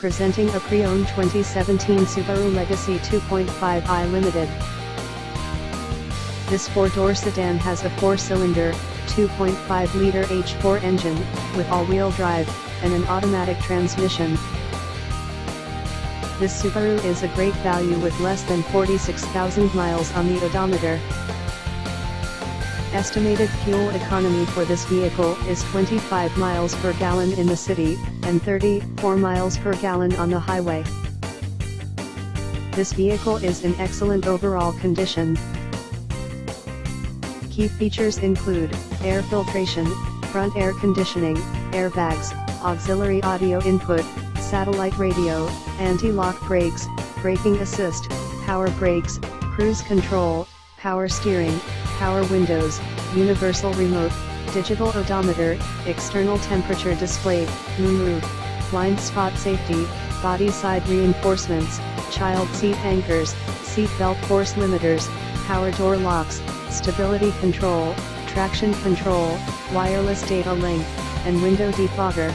Presenting a pre-owned 2017 Subaru Legacy 2.5i Limited. This four-door sedan has a four-cylinder, 2.5-liter H4 engine, with all-wheel drive, and an automatic transmission. This Subaru is a great value with less than 46,000 miles on the odometer. Estimated fuel economy for this vehicle is 25 miles per gallon in the city, and 34 miles per gallon on the highway. This vehicle is in excellent overall condition. Key features include air filtration, front air conditioning, airbags, auxiliary audio input, satellite radio, anti-lock brakes, braking assist, power brakes, cruise control, power steering, power windows, universal remote, digital odometer, external temperature display, moonroof, blind spot safety, body side reinforcements, child seat anchors, seat belt force limiters, power door locks, stability control, traction control, wireless data link, and window defogger.